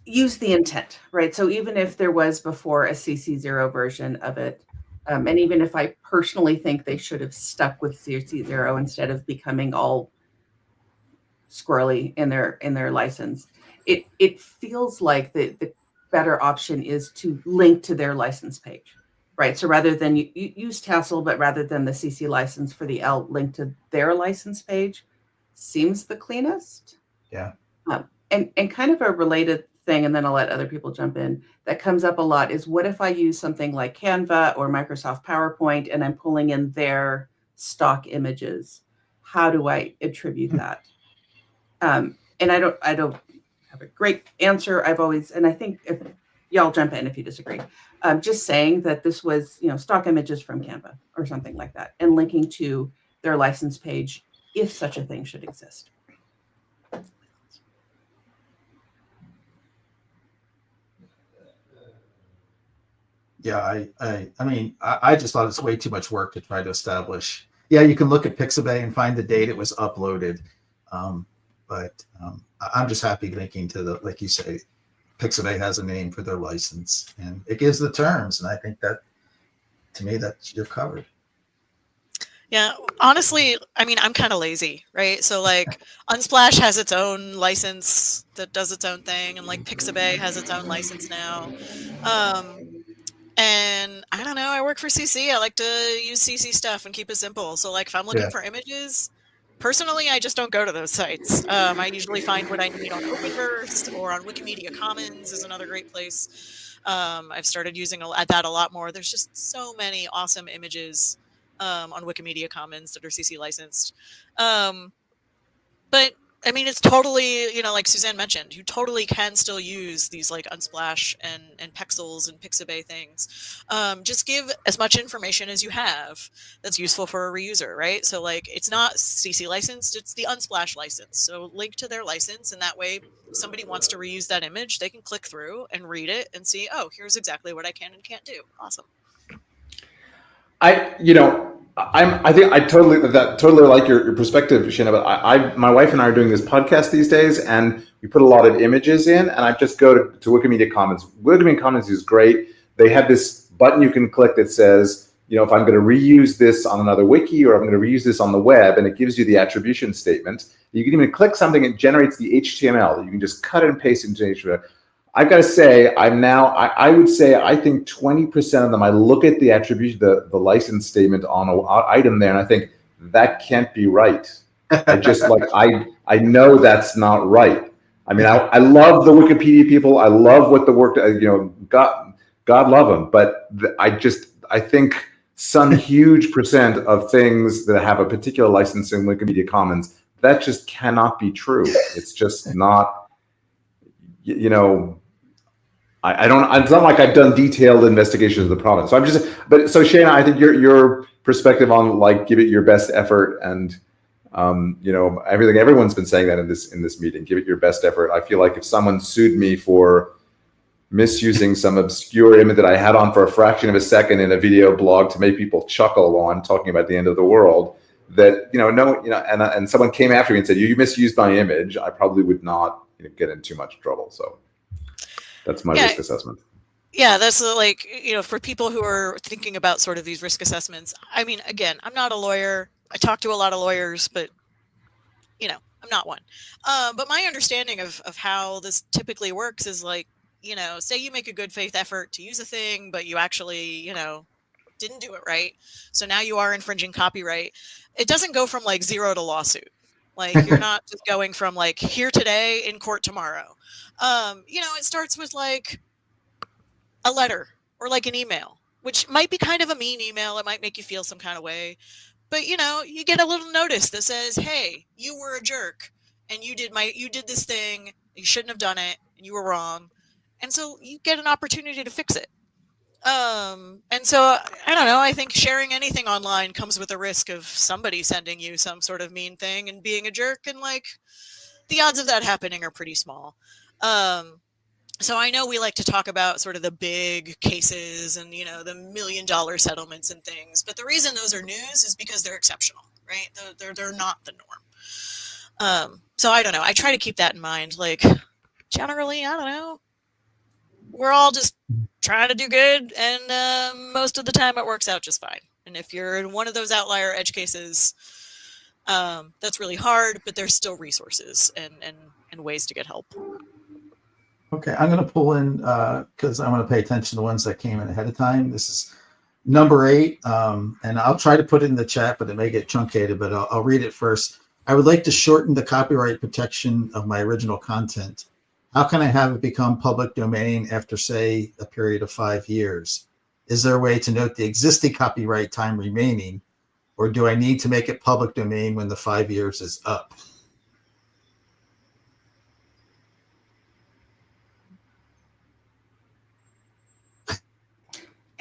use the intent, right? So even if there was before a CC0 version of it, and even if I personally think they should have stuck with CC0 instead of becoming all squirrely in their license, it feels like the better option is to link to their license page, right? So rather than you use Tassel, but rather than the CC license for the L, link to their license page seems the cleanest. Yeah. And kind of a related thing, and then I'll let other people jump in, that comes up a lot is, what if I use something like Canva or Microsoft PowerPoint and I'm pulling in their stock images? How do I attribute that? And I don't have a great answer. And I think if y'all jump in if you disagree, just saying that this was, stock images from Canva or something like that, and linking to their license page if such a thing should exist. Yeah, I mean, I just thought it's way too much work to try to establish. Yeah, you can look at Pixabay and find the date it was uploaded, but I'm just happy linking to the, like you say, Pixabay has a name for their license, and it gives the terms, and I think that, to me, that you're covered. Yeah, honestly, I mean, I'm kind of lazy, right? So like Unsplash has its own license that does its own thing, and like Pixabay has its own license now. And I don't know, I work for CC. I like to use CC stuff and keep it simple. So like if I'm looking for images, personally, I just don't go to those sites. I usually find what I need on Openverse or on Wikimedia Commons is another great place. I've started using that a lot more. There's just so many awesome images on Wikimedia Commons that are CC licensed. But I mean, it's totally, like Suzanne mentioned, you totally can still use these like Unsplash and Pexels and Pixabay things. Just give as much information as you have that's useful for a reuser, right? So like, it's not CC licensed, it's the Unsplash license. So link to their license, and that way if somebody wants to reuse that image, they can click through and read it and see, oh, here's exactly what I can and can't do. Awesome. I think I totally like your perspective, Shanna. But my wife and I are doing this podcast these days, and we put a lot of images in, and I just go to Wikimedia Commons. Wikimedia Commons is great. They have this button you can click that says, if I'm going to reuse this on another wiki, or I'm going to reuse this on the web, and it gives you the attribution statement. You can even click something; it generates the HTML. You can just cut it and paste it into HTML. I've got to say, I would say, I think 20% of them, I look at the attribution, the license statement on an item there, and I think that can't be right. I just I know that's not right. I mean, I love the Wikipedia people. I love what the work, God love them. But I think some huge percent of things that have a particular license in Wikimedia Commons, that just cannot be true. It's just not. I don't. It's not like I've done detailed investigations of the product. So so Shanna, I think your perspective on give it your best effort, and everything. Everyone's been saying that in this meeting. Give it your best effort. I feel like if someone sued me for misusing some obscure image that I had on for a fraction of a second in a video blog to make people chuckle while I'm talking about the end of the world, and someone came after me and said you misused my image, I probably would not get in too much trouble. So that's my risk assessment. Yeah, that's for people who are thinking about sort of these risk assessments. I mean, again, I'm not a lawyer. I talk to a lot of lawyers, but I'm not one. But my understanding of how this typically works is say you make a good faith effort to use a thing, but you actually, didn't do it right. So now you are infringing copyright. It doesn't go from zero to lawsuit. You're not just going from here today, in court tomorrow. It starts with a letter or an email, which might be kind of a mean email. It might make you feel some kind of way, but you get a little notice that says, hey, you were a jerk and you did this thing. You shouldn't have done it and you were wrong. And so you get an opportunity to fix it. And so I don't know, I think sharing anything online comes with a risk of somebody sending you some sort of mean thing and being a jerk. And the odds of that happening are pretty small. So I know we like to talk about sort of the big cases and, you know, the $1 million settlements and things, but the reason those are news is because they're exceptional, right? They're not the norm. So I don't know. I try to keep that in mind. Like, generally, I don't know. We're all just trying to do good, and most of the time it works out just fine. And if you're in one of those outlier edge cases, that's really hard, but there's still resources and ways to get help. Okay, I'm going to pull in because I want to pay attention to the ones that came in ahead of time. This is number 8, and I'll try to put it in the chat, but it may get truncated, but I'll read it first. I would like to shorten the copyright protection of my original content. How can I have it become public domain after, say, a period of 5 years? Is there a way to note the existing copyright time remaining, or do I need to make it public domain when the 5 years is up?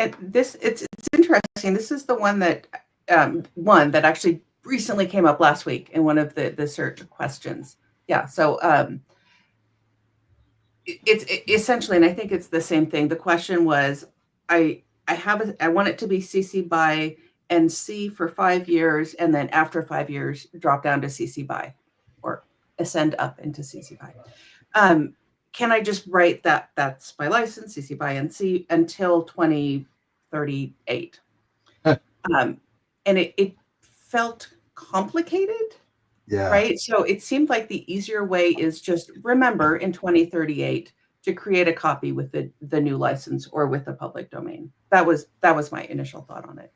And it's interesting. This is the one that actually recently came up last week in one of the search questions. Yeah. So it's essentially, and I think it's the same thing. The question was, I want it to be CC by NC for 5 years, and then after 5 years, drop down to CC by, or ascend up into CC by. Can I just write that that's my license, CC by NC, until 2038? And it felt complicated, Yeah. right? So it seemed like the easier way is just remember in 2038 to create a copy with the new license or with the public domain. That was my initial thought on it.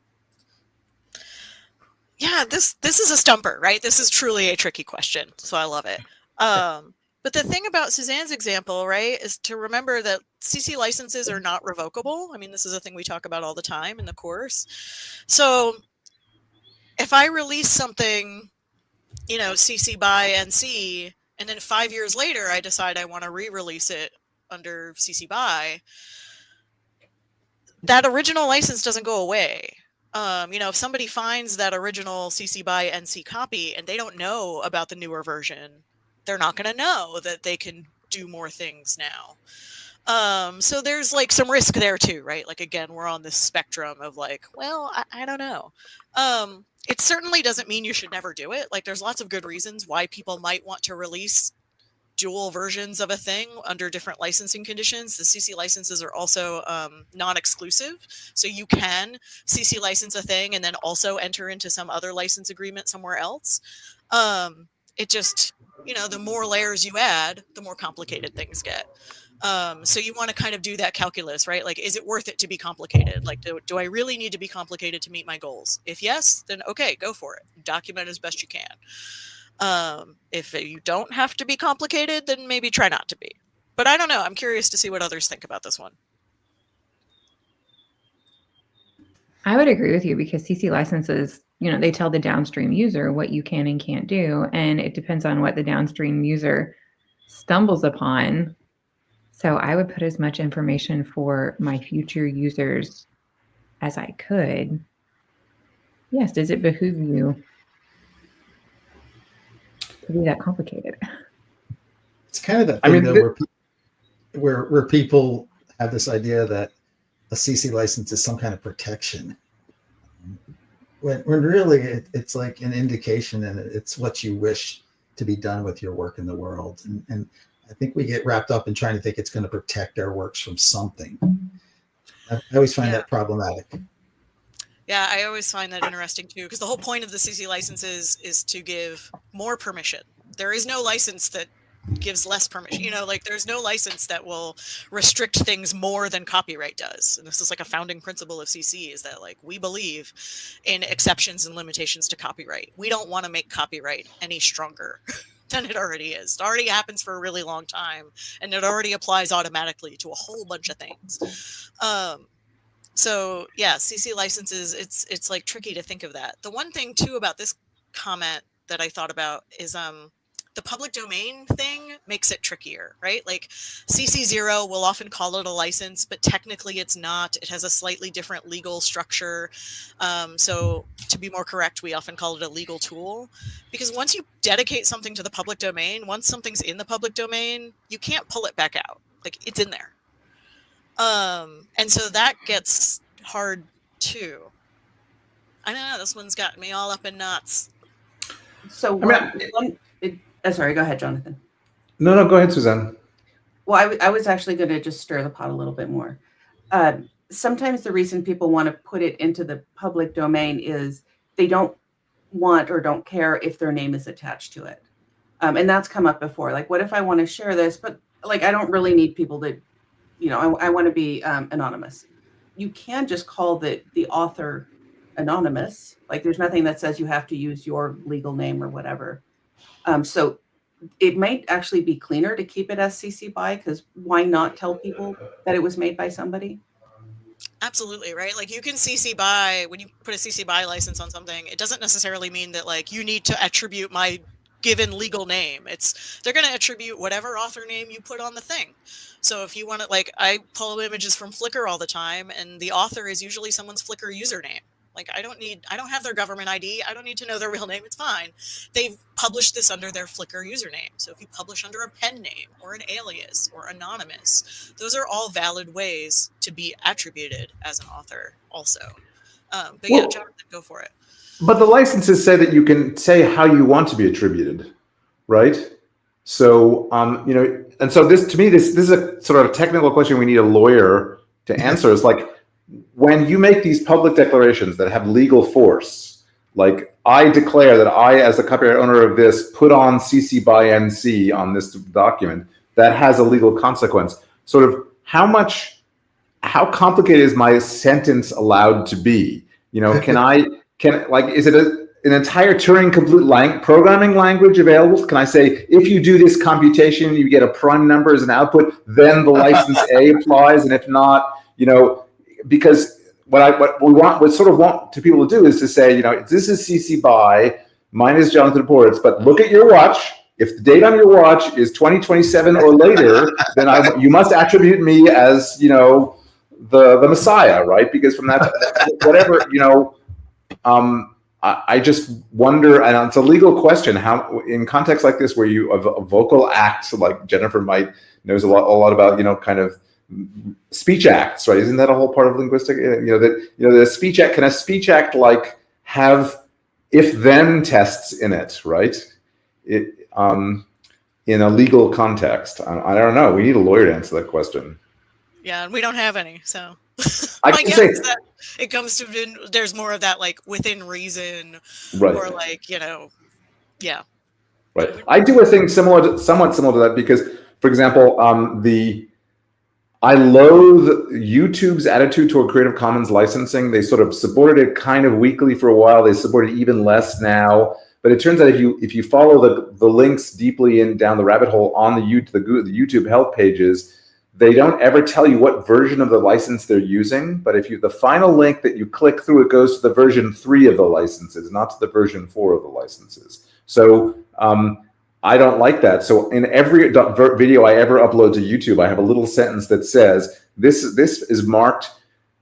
Yeah, this is a stumper, right? This is truly a tricky question, so I love it. But the thing about Suzanne's example, right, is to remember that CC licenses are not revocable. I mean, this is a thing we talk about all the time in the course. So if I release something, you know, CC by NC, and then 5 years later I decide I want to re-release it under CC by, that original license doesn't go away. You know, if somebody finds that original CC by NC copy and they don't know about the newer version, they're not going to know that they can do more things now. So there's like some risk there too, right? Like, again, we're on this spectrum of like, well, I don't know. It certainly doesn't mean you should never do it. Like, there's lots of good reasons why people might want to release dual versions of a thing under different licensing conditions. The CC licenses are also non-exclusive. So you can CC license a thing and then also enter into some other license agreement somewhere else. It just, you know, the more layers you add, the more complicated things get. So you want to kind of do that calculus, right? Like, is it worth it to be complicated? Like, do I really need to be complicated to meet my goals? If yes, then okay, go for it. Document as best you can. If you don't have to be complicated, then maybe try not to be. But I don't know. I'm curious to see what others think about this one. I would agree with you because CC licenses, you know, they tell the downstream user what you can and can't do. And it depends on what the downstream user stumbles upon. So I would put as much information for my future users as I could. Yes, does it behoove you to be that complicated? It's kind of that thing, though, where people have this idea that a CC license is some kind of protection, when really it's like an indication, and it's what you wish to be done with your work in the world. And I think we get wrapped up in trying to think it's going to protect our works from something. I always find that problematic. Yeah, I always find that interesting too, because the whole point of the CC licenses is to give more permission. There is no license that gives less permission. You know, like, there's no license that will restrict things more than copyright does. And this is like a founding principle of CC, is that, like, we believe in exceptions and limitations to copyright. We don't want to make copyright any stronger than it already is. It already happens for a really long time, and it already applies automatically to a whole bunch of things. So yeah, CC licenses, it's like tricky to think of that. The one thing too about this comment that I thought about is the public domain thing makes it trickier, right? Like, CC0, we'll often call it a license, but technically it's not. It has a slightly different legal structure. So to be more correct, we often call it a legal tool, because once you dedicate something to the public domain, once something's in the public domain, you can't pull it back out. like it's in there. And so that gets hard too. I don't know, this one's got me all up in knots. So sorry, go ahead, Jonathan. No, go ahead, Suzanne. Well, I was actually going to just stir the pot a little bit more. Sometimes the reason people want to put it into the public domain is they don't want or don't care if their name is attached to it. And that's come up before. Like, what if I want to share this, but like, I don't really need people to, I want to be anonymous. You can just call the author anonymous. Like, there's nothing that says you have to use your legal name or whatever. So it might actually be cleaner to keep it as CC BY, because why not tell people that it was made by somebody? Absolutely, right? Like, you can CC BY, when you put a CC BY license on something, it doesn't necessarily mean that like you need to attribute my given legal name. They're going to attribute whatever author name you put on the thing. So if you want to, like, I pull images from Flickr all the time, and the author is usually someone's Flickr username. Like, I don't have their government ID. I don't need to know their real name. It's fine. They've published this under their Flickr username. So if you publish under a pen name or an alias or anonymous, those are all valid ways to be attributed as an author also. But yeah, Jonathan, go for it. But the licenses say that you can say how you want to be attributed, right? So, and so this, to me, this is a sort of a technical question we need a lawyer to answer. Is like, when you make these public declarations that have legal force, like, I declare that I, as the copyright owner of this, put on CC BY NC on this document, that has a legal consequence. Sort of how complicated is my sentence allowed to be? Is it an entire Turing complete programming language available? Can I say, if you do this computation, you get a prime number as an output, then the license A applies, and if not, because what we want to people to do is to say, this is CC BY, mine is Jonathan Poritz, but look at your watch. If the date on your watch is 2027 or later, then you must attribute me as, the Messiah, right? Because from that, whatever, I just wonder, and it's a legal question, how, in contexts like this, where you a vocal act, like Jennifer knows a lot about, kind of speech acts, right? Isn't that a whole part of linguistic? The speech act, can a speech act like have if-then tests in it, right? In a legal context, I don't know. We need a lawyer to answer that question. Yeah, and we don't have any, so I my can guess say is that it comes to, there's more of that, like, within reason, right, or like, yeah. Right. I do a thing somewhat similar to that, because, for example, I loathe YouTube's attitude toward Creative Commons licensing. They sort of supported it kind of weakly for a while. They support it even less now. But it turns out if you follow the links deeply down the rabbit hole on the YouTube help pages, they don't ever tell you what version of the license they're using. But the final link that you click through, it goes to the version 3 of the licenses, not to the version 4 of the licenses. So I don't like that. So in every video I ever upload to YouTube, I have a little sentence that says, this is marked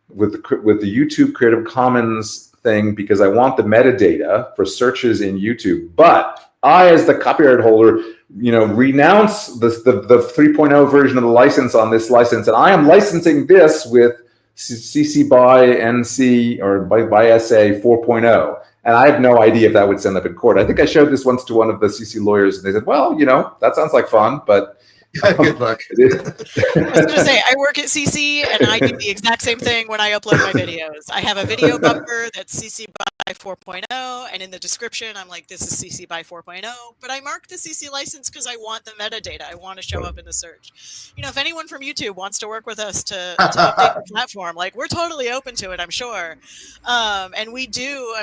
with the YouTube Creative Commons thing because I want the metadata for searches in YouTube. But I, as the copyright holder, renounce the 3.0 version of the license on this license, and I am licensing this with CC BY NC or by SA 4.0. And I have no idea if that would end up in court. I think I showed this once to one of the CC lawyers, and they said, well, that sounds like fun, but good luck. I was going to say, I work at CC, and I do the exact same thing when I upload my videos. I have a video bumper that's CC BY 4.0, and in the description, I'm like, this is CC BY 4.0, but I mark the CC license because I want the metadata. I want to show up in the search. If anyone from YouTube wants to work with us to update the platform, like, we're totally open to it, I'm sure. And we do,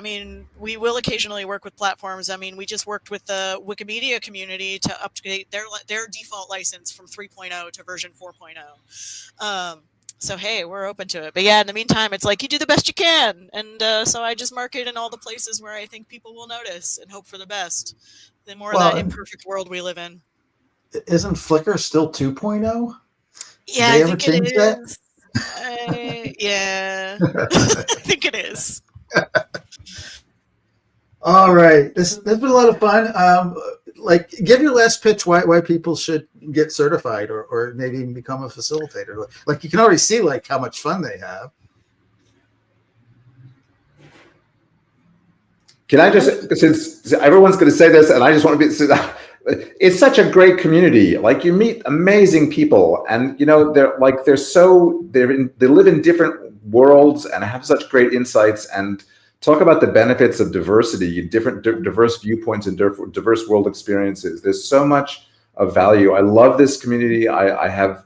we will occasionally work with platforms. We just worked with the Wikimedia community to update their default license from 3.0 to version 4.0. So, hey, we're open to it. But yeah, in the meantime, it's like, you do the best you can. And so I just mark it in all the places where I think people will notice and hope for the best. The more of that imperfect world we live in. Isn't Flickr still 2.0? Yeah, I think it is. Yeah, I think it is. All right. This has been a lot of fun. like give your last pitch why people should get certified or maybe even become a facilitator. Like you can already see like how much fun they have. Can I just, since everyone's going to say this, and I just want to be, it's such a great community. Like you meet amazing people, and you know they live in different worlds and have such great insights, and talk about the benefits of diversity, diverse viewpoints and diverse world experiences. There's so much of value. I love this community. I have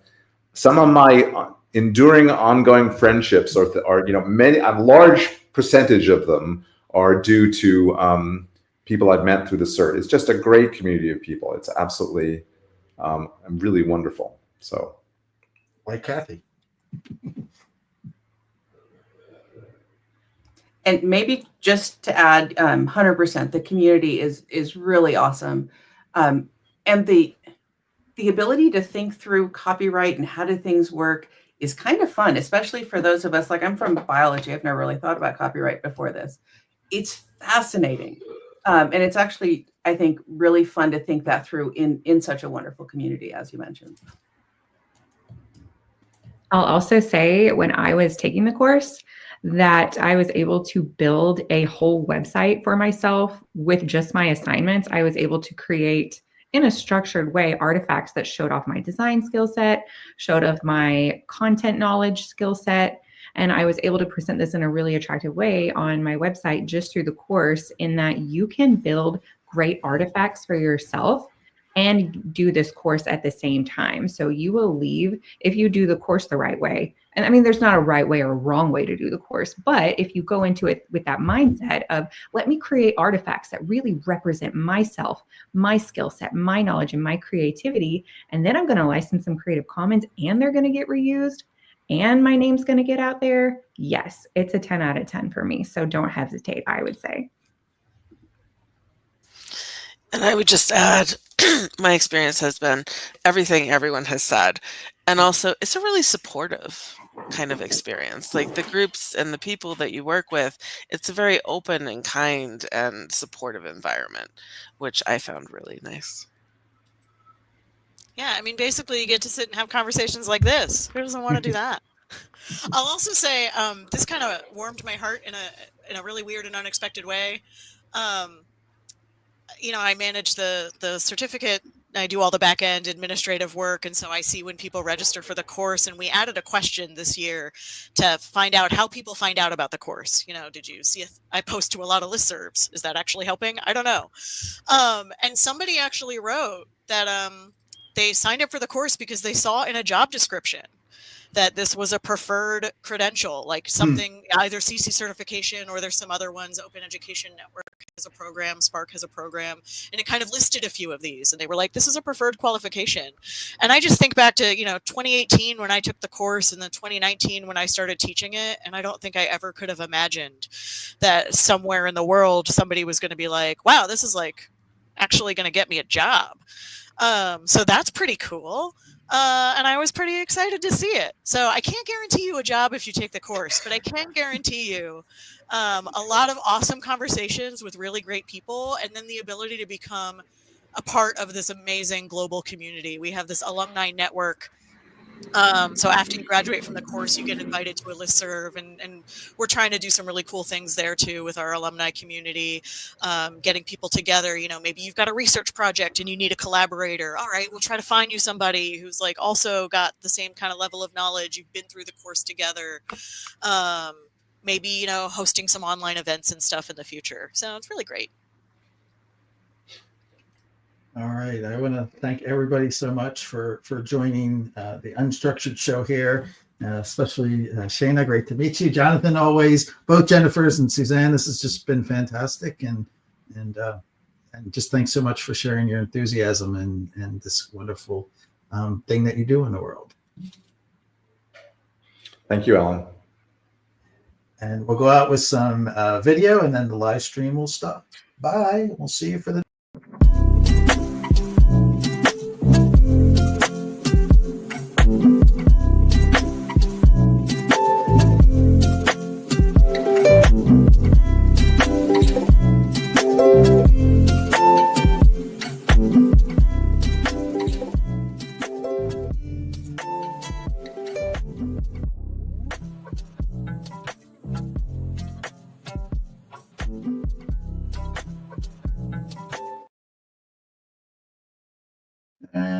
some of my enduring, ongoing friendships, or a large percentage of them are due to people I've met through the CERT. It's just a great community of people. It's absolutely really wonderful. So, like Kathy. And maybe just to add, 100%, the community is really awesome, and the ability to think through copyright and how do things work is kind of fun, especially for those of us. Like I'm from biology. I've never really thought about copyright before this. It's fascinating. And it's actually, I think, really fun to think that through in such a wonderful community, as you mentioned. I'll also say when I was taking the course that I was able to build a whole website for myself with just my assignments. I was able to create in a structured way artifacts that showed off my design skill set, showed off my content knowledge skill set. And I was able to present this in a really attractive way on my website just through the course, in that you can build great artifacts for yourself and do this course at the same time. So you will leave, if you do the course the right way. And I mean, there's not a right way or a wrong way to do the course, but if you go into it with that mindset of, let me create artifacts that really represent myself, my skill set, my knowledge, and my creativity, and then I'm going to license some Creative Commons and they're going to get reused, and my name's going to get out there. Yes, it's a 10 out of 10 for me. So don't hesitate, I would say. And I would just add, my experience has been everything everyone has said. And also, it's a really supportive kind of experience. Like the groups and the people that you work with, it's a very open and kind and supportive environment, which I found really nice. Yeah, I mean, basically you get to sit and have conversations like this. Who doesn't want to do that? I'll also say this kind of warmed my heart in a really weird and unexpected way. I manage the certificate. I do all the back end administrative work. And so I see when people register for the course, and we added a question this year to find out how people find out about the course. Did you see I post to a lot of listservs? Is that actually helping? I don't know. And somebody actually wrote that they signed up for the course because they saw in a job description that this was a preferred credential, like something, either CC certification or there's some other ones. Open Education Network has a program, Spark has a program, and it kind of listed a few of these. And they were like, this is a preferred qualification. And I just think back to, 2018 when I took the course, and then 2019 when I started teaching it. And I don't think I ever could have imagined that somewhere in the world, somebody was going to be like, wow, this is like actually going to get me a job. So that's pretty cool. And I was pretty excited to see it. So I can't guarantee you a job if you take the course, but I can guarantee you a lot of awesome conversations with really great people, and then the ability to become a part of this amazing global community. We have this alumni network. So after you graduate from the course, you get invited to a listserv, and we're trying to do some really cool things there too with our alumni community, getting people together. Maybe you've got a research project and you need a collaborator. All right, we'll try to find you somebody who's like also got the same kind of level of knowledge. You've been through the course together. Maybe, hosting some online events and stuff in the future. So it's really great. All right. I want to thank everybody so much for joining the Unstructured Show here, especially Shanna. Great to meet you. Jonathan, always. Both Jennifers and Suzanne. This has just been fantastic. And just thanks so much for sharing your enthusiasm and this wonderful thing that you do in the world. Thank you, Alan. And we'll go out with some video, and then the live stream will stop. Bye. We'll see you for the And